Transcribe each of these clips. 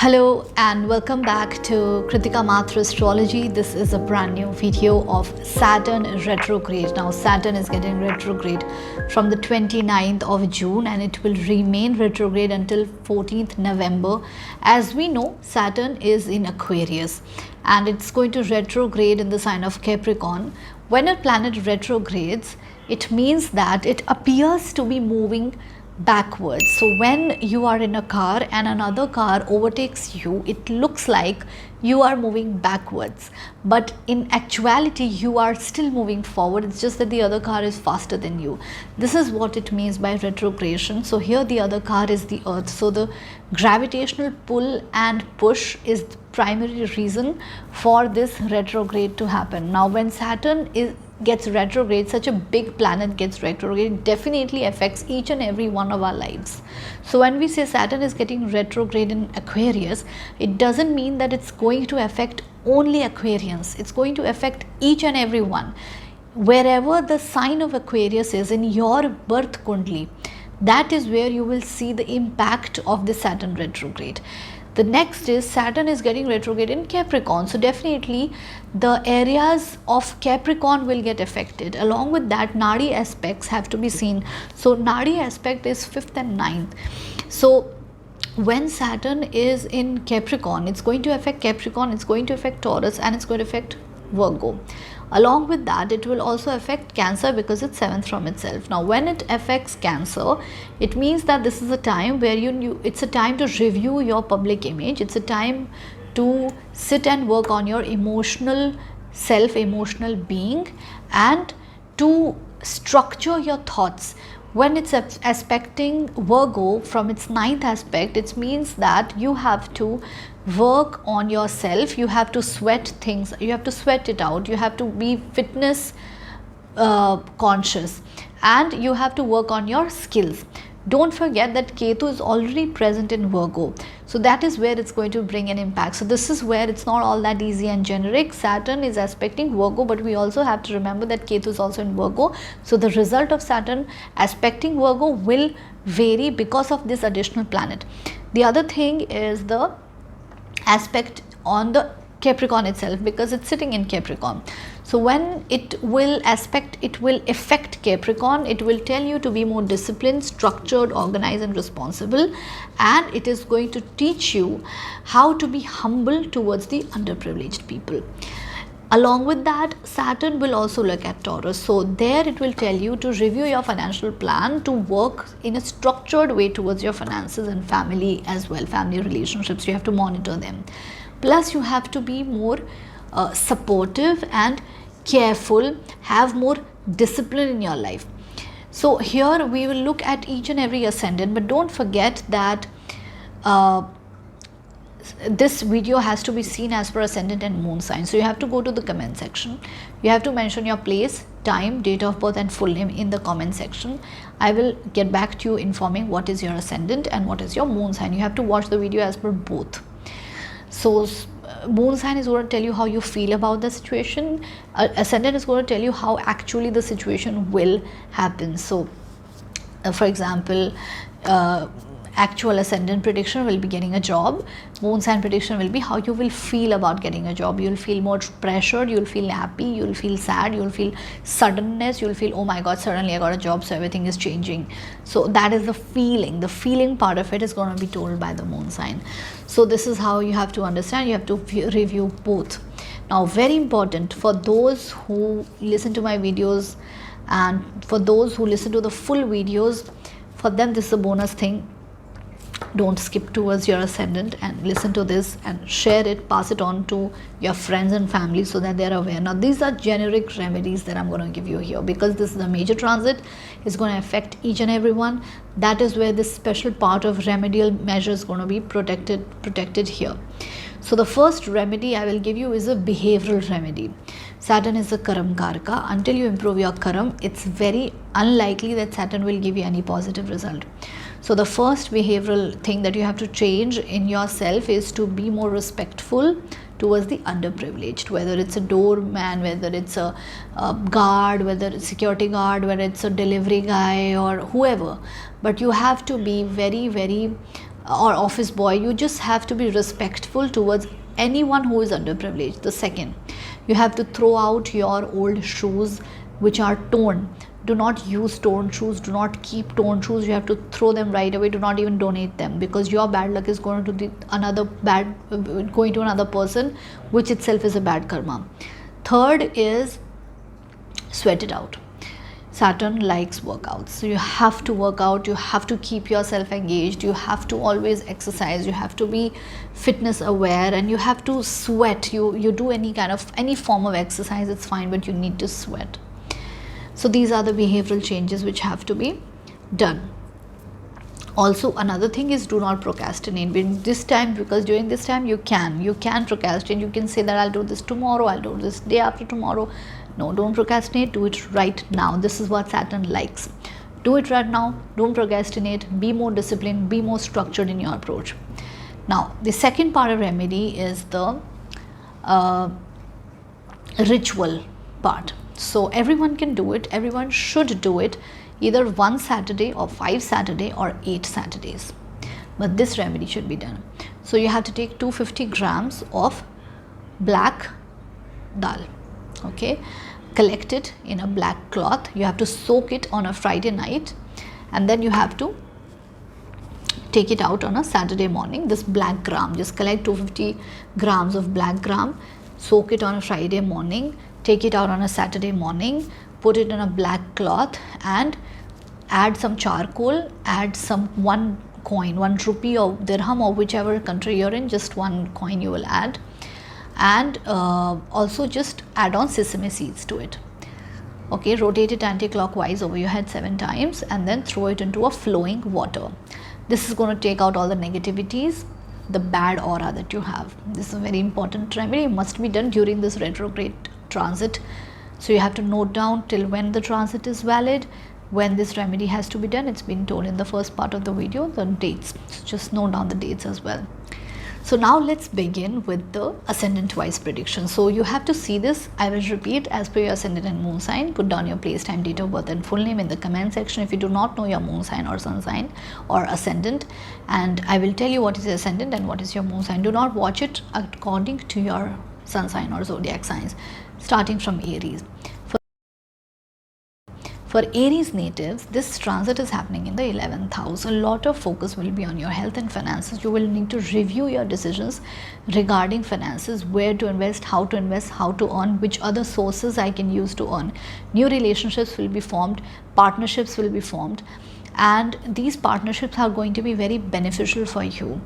Hello and welcome back to Kritika Matra Astrology. This is a brand new video of Saturn retrograde. Now Saturn is getting retrograde from the 29th of June and it will remain retrograde until 14th November. As we know, Saturn is in Aquarius and it's going to retrograde in the sign of Capricorn. When a planet retrogrades, it means that it appears to be moving backwards. So when you are in a car and another car overtakes you, it looks like you are moving backwards, but in actuality you are still moving forward. It's just that the other car is faster than you. This is what it means by retrogression. So here the other car is the earth, so the gravitational pull and push is the primary reason for this retrograde to happen. Now when Saturn gets retrograde, such a big planet gets retrograde, it definitely affects each and every one of our lives. So when we say Saturn is getting retrograde in Aquarius, it doesn't mean that it's going to affect only Aquarians. It's going to affect each and every one. Wherever the sign of Aquarius is in your birth kundli, that is where you will see the impact of the Saturn retrograde. The next is Saturn is getting retrograde in Capricorn. So definitely the areas of Capricorn will get affected. Along with that, Nadi aspects have to be seen. So Nadi aspect is 5th and 9th. So when Saturn is in Capricorn, it's going to affect Capricorn, it's going to affect Taurus, and it's going to affect Virgo. Along with that, it will also affect Cancer because it's 7th from itself. Now when it affects Cancer, it means that this is a time where it's a time to review your public image. It's a time to sit and work on your emotional self, emotional being, and to structure your thoughts. When it's aspecting Virgo from its 9th aspect, it means that you have to work on yourself, you have to sweat things, you have to sweat it out, you have to be fitness conscious, and you have to work on your skills. Don't forget that Ketu is already present in Virgo, so that is where it's going to bring an impact. So this is where it's not all that easy and generic. Saturn is aspecting Virgo, but we also have to remember that Ketu is also in Virgo, so the result of Saturn aspecting Virgo will vary because of this additional planet. The other thing is the aspect on the Capricorn itself, because it's sitting in Capricorn. So when it will affect Capricorn, it will tell you to be more disciplined, structured, organized and responsible, and it is going to teach you how to be humble towards the underprivileged people. Along with that, Saturn will also look at Taurus. So there it will tell you to review your financial plan, to work in a structured way towards your finances and family as well, family relationships. You have to monitor them. Plus you have to be more supportive and careful, have more discipline in your life. So here we will look at each and every ascendant, but don't forget that this video has to be seen as per ascendant and moon sign. So you have to go to the comment section, you have to mention your place, time, date of birth and full name in the comment section. I will get back to you informing what is your ascendant and what is your moon sign. You have to watch the video as per both. So moon sign is going to tell you how you feel about the situation, ascendant is going to tell you how actually the situation will happen. So for example, actual ascendant prediction will be getting a job, moon sign prediction will be how you will feel about getting a job. You'll feel more pressured, you'll feel happy, you'll feel sad, you'll feel suddenness, you'll feel, oh my god, suddenly I got a job, so everything is changing. So that is the feeling part of it is going to be told by the moon sign. So this is how you have to understand, you have to review both. Now very important for those who listen to my videos and for those who listen to the full videos, for them this is a bonus thing. Don't skip towards your ascendant and listen to this and share it, pass it on to your friends and family so that they are aware. Now these are generic remedies that I'm going to give you here, because this is a major transit, is going to affect each and every one. That is where this special part of remedial measure is going to be protected here. So the first remedy I will give you is a behavioral remedy. Saturn is a karam karka. Until you improve your karam, it's very unlikely that Saturn will give you any positive result. So the first behavioral thing that you have to change in yourself is to be more respectful towards the underprivileged, whether it's a doorman, whether it's a guard, whether it's security guard, whether it's a delivery guy or whoever. But you have to be very, very or office boy, you just have to be respectful towards anyone who is underprivileged. The second, you have to throw out your old shoes which are torn. Do not use torn shoes, do not keep torn shoes. You have to throw them right away. Do not even donate them, because your bad luck is going to another person, which itself is a bad karma. Third is sweat it out. Saturn likes workouts, so you have to work out, you have to keep yourself engaged, you have to always exercise, you have to be fitness aware, and you have to sweat. You do any form of exercise, it's fine, but you need to sweat. So these are the behavioral changes which have to be done. Also, another thing is, do not procrastinate this time, because during this time you can procrastinate. You can say that I'll do this tomorrow, I'll do this day after tomorrow. No, don't procrastinate, do it right now. This is what Saturn likes. Do it right now, don't procrastinate, be more disciplined, be more structured in your approach. Now, the second part of remedy is the ritual part. So everyone can do it, everyone should do it, either 1 Saturday or 5 Saturday or 8 Saturdays. But this remedy should be done. So you have to take 250 grams of black dal. Okay, collect it in a black cloth. You have to soak it on a Friday night, and then you have to take it out on a Saturday morning. This black gram, just collect 250 grams of black gram, soak it on a Friday morning, take it out on a Saturday morning, put it in a black cloth, and add some charcoal, add some one coin, 1 rupee or dirham, or whichever country you're in, just one coin you will add, and also just add on sesame seeds to it. Okay, rotate it anti-clockwise over your head 7 times, and then throw it into a flowing water. This is going to take out all the negativities, the bad aura that you have. This is a very important remedy, must be done during this retrograde transit. So you have to note down till when the transit is valid, when this remedy has to be done. It's been told in the first part of the video, the dates. So just note down the dates as well. So now let's begin with the ascendant wise prediction. So you have to see this. I will repeat as per your ascendant and moon sign. Put down your place, time, date of birth and full name in the comment section if you do not know your moon sign or sun sign or ascendant, and I will tell you what is your ascendant and what is your moon sign. Do not watch it according to your sun sign or zodiac signs, starting from Aries. For Aries natives, this transit is happening in the 11th house. A lot of focus will be on your health and finances. You will need to review your decisions regarding finances, where to invest, how to earn, which other sources I can use to earn. New relationships will be formed, partnerships will be formed, and these partnerships are going to be very beneficial for you.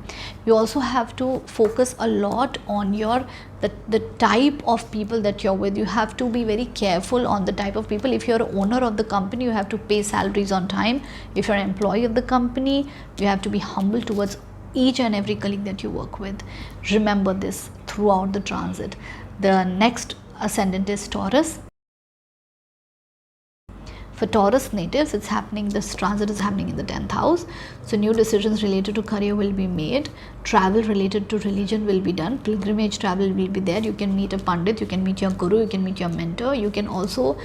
You also have to focus a lot on the type of people that you're with. You have to be very careful on the type of people. If you're an owner of the company, you have to pay salaries on time. If you're an employee of the company, you have to be humble towards each and every colleague that you work with. Remember this throughout the transit. The next ascendant is Taurus. For Taurus natives, this transit is happening in the 10th house. So new decisions related to career will be made. Travel related to religion will be done. Pilgrimage travel will be there. You can meet a pandit, you can meet your guru, you can meet your mentor. You can also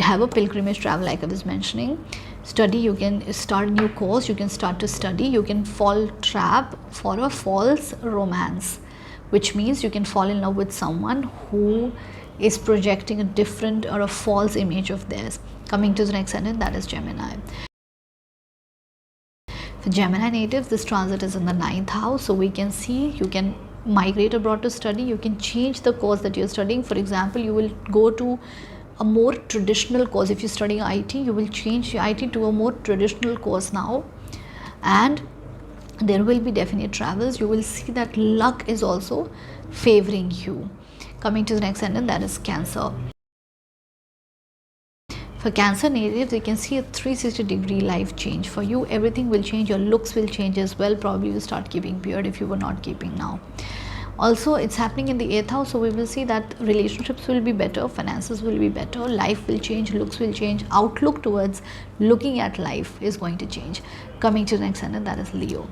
have a pilgrimage travel like I was mentioning. Study, you can start a new course, you can start to study. You can fall trap for a false romance, which means you can fall in love with someone who is projecting a different or a false image of theirs. Coming to the next ascendant, that is Gemini. For Gemini natives, this transit is in the 9th house. So we can see you can migrate abroad to study. You can change the course that you're studying. For example, you will go to a more traditional course. If you're studying IT, you will change your IT to a more traditional course now. And there will be definite travels. You will see that luck is also favoring you. Coming to the next ascendant, that is Cancer. For Cancer natives, you can see a 360-degree life change for you. Everything will change. Your looks will change as well. Probably you start keeping beard if you were not keeping now. Also, it's happening in the 8th house, so we will see that relationships will be better, finances will be better, life will change, looks will change, outlook towards looking at life is going to change. Coming to the next ascendant, that is Leo.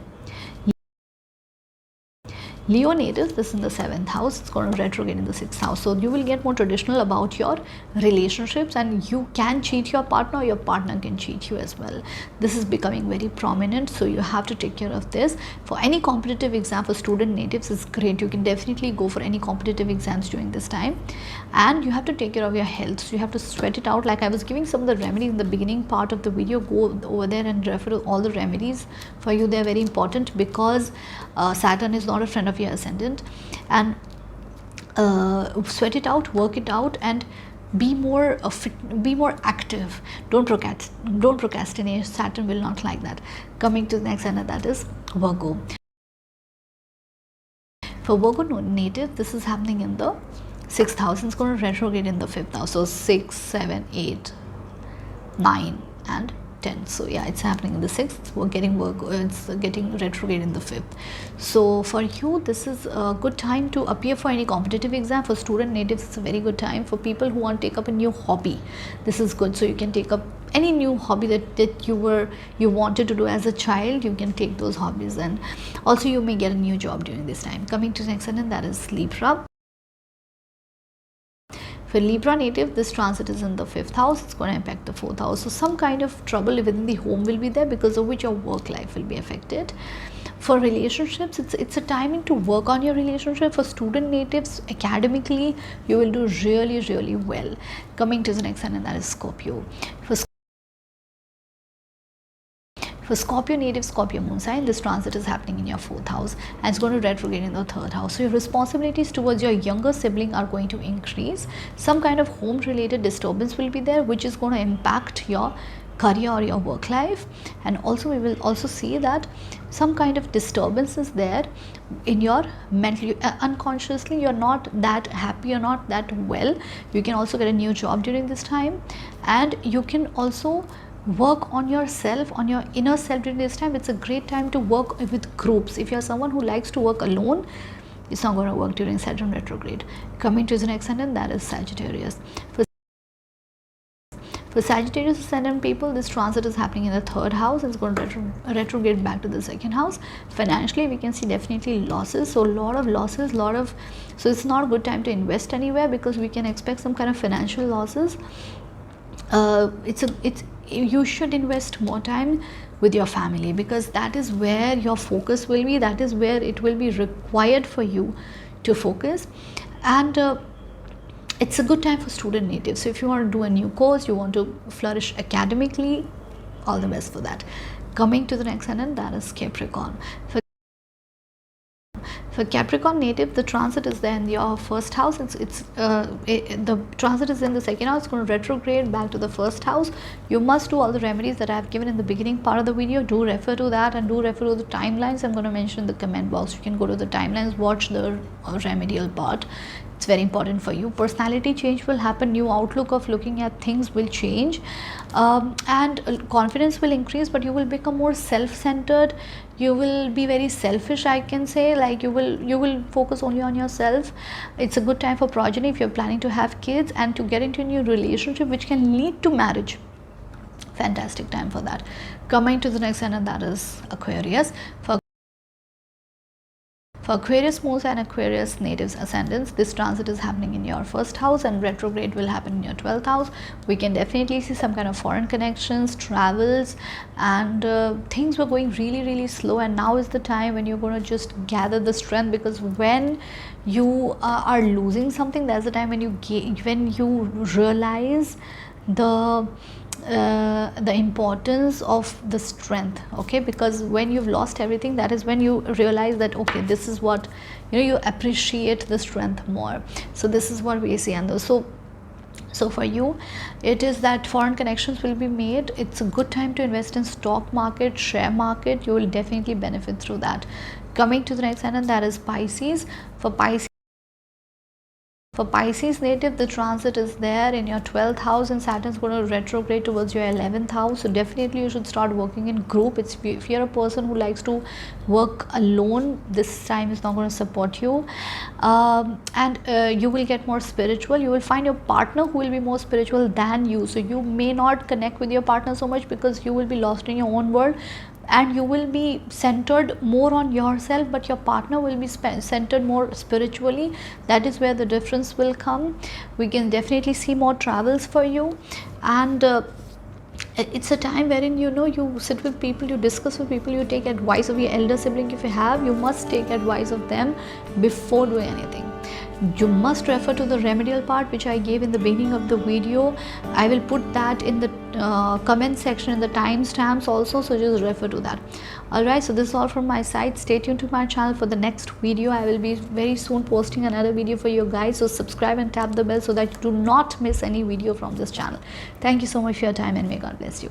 Leo native, this is in the 7th house, it's going to retrograde in the 6th house. So you will get more traditional about your relationships, and you can cheat your partner, or your partner can cheat you as well. This is becoming very prominent, so you have to take care of this. For any competitive exam for student natives, is great. You can definitely go for any competitive exams during this time, and you have to take care of your health. So you have to sweat it out. Like I was giving some of the remedies in the beginning part of the video. Go over there and refer to all the remedies for you. They're very important because Saturn is not a friend of your ascendant. And sweat it out, work it out, and be more fit, be more active. Don't procrastinate. Saturn will not like that. Coming to the next planet, that is Virgo. For Virgo native, this is happening in the 6th house. It's going to retrograde in the 5th house. So 6, 7, 8, 9 and 10. So yeah, it's happening in the 6th. We're getting Virgo, it's getting retrograde in the 5th. So for you, this is a good time to appear for any competitive exam. For student natives, it's a very good time. For people who want to take up a new hobby, this is good. So you can take up any new hobby that you wanted to do as a child. You can take those hobbies, and also you may get a new job during this time. Coming to the next one, that is Libra. For Libra native, this transit is in the 5th house. It's going to impact the 4th house. So some kind of trouble within the home will be there, because of which your work life will be affected. For relationships, it's a timing to work on your relationship. For student natives, academically, you will do really, really well. Coming to the next one, and that is Scorpio. For Scorpio native, Scorpio moon sign, this transit is happening in your 4th house, and it's going to retrograde in the 3rd house. So your responsibilities towards your younger sibling are going to increase. Some kind of home related disturbance will be there, which is going to impact your career or your work life. And also we will also see that some kind of disturbance is there in your mentally, unconsciously you're not that happy, you're not that well. You can also get a new job during this time, and you can also work on yourself, on your inner self during this time. It's a great time to work with groups. If you're someone who likes to work alone, it's not going to work during Saturn retrograde. Coming to the next ascendant, that is Sagittarius. For Sagittarius ascendant people, this transit is happening in the 3rd house. It's going to retrograde back to the 2nd house. Financially, we can see definitely losses. So a lot of losses, so it's not a good time to invest anywhere, because we can expect some kind of financial losses. You should invest more time with your family, because that is where your focus will be. That is where it will be required for you to focus. And it's a good time for student natives. So if you want to do a new course, you want to flourish academically, all the best for that. Coming to the next ascendant, that is Capricorn. For Capricorn native, the transit is there in your 1st house. The transit is in the 2nd house. It's going to retrograde back to the 1st house. You must do all the remedies that I have given in the beginning part of the video. Do refer to that, and do refer to the timelines. I'm going to mention in the comment box. You can go to the timelines, watch the remedial part. It's very important for you. Personality change will happen. New outlook of looking at things will change, and confidence will increase, but you will become more self-centered. You will be very selfish, I can say. Like you will focus only on yourself. It's a good time for progeny if you're planning to have kids and to get into a new relationship which can lead to marriage. Fantastic time for that. Coming to the next one, and that is Aquarius. For Aquarius moons and Aquarius natives ascendants, this transit is happening in your 1st house, and retrograde will happen in your 12th house. We can definitely see some kind of foreign connections, travels, and things were going really, really slow, and now is the time when you're going to just gather the strength, because when you are losing something, that's the time when you realize the importance of the strength. Okay, because when you've lost everything, that is when you realize that okay, this is what you appreciate the strength more. So this is what we see. And so for you, it is that foreign connections will be made. It's a good time to invest in stock market, share market. You will definitely benefit through that. Coming to the next one, and that is Pisces. For Pisces native, the transit is there in your 12th house, and Saturn is going to retrograde towards your 11th house. So definitely you should start working in group. If you're a person who likes to work alone, this time is not going to support you, and you will get more spiritual. You will find your partner who will be more spiritual than you. So you may not connect with your partner so much because you will be lost in your own world. and you will be centered more on yourself, but your partner will be centered more spiritually. That is where the difference will come. We can definitely see more travels for you, and it's a time wherein, you know, you sit with people, you discuss with people, you take advice of your elder sibling. If you have, you must take advice of them before doing anything. You must refer to the remedial part which I gave in the beginning of the video. I will put that in the comment section, in the timestamps also, so just refer to that. Alright, so this is all from my side. Stay tuned to my channel for the next video. I will be very soon posting another video for you guys, so subscribe and tap the bell so that you do not miss any video from this channel. Thank you so much for your time, and may God bless you.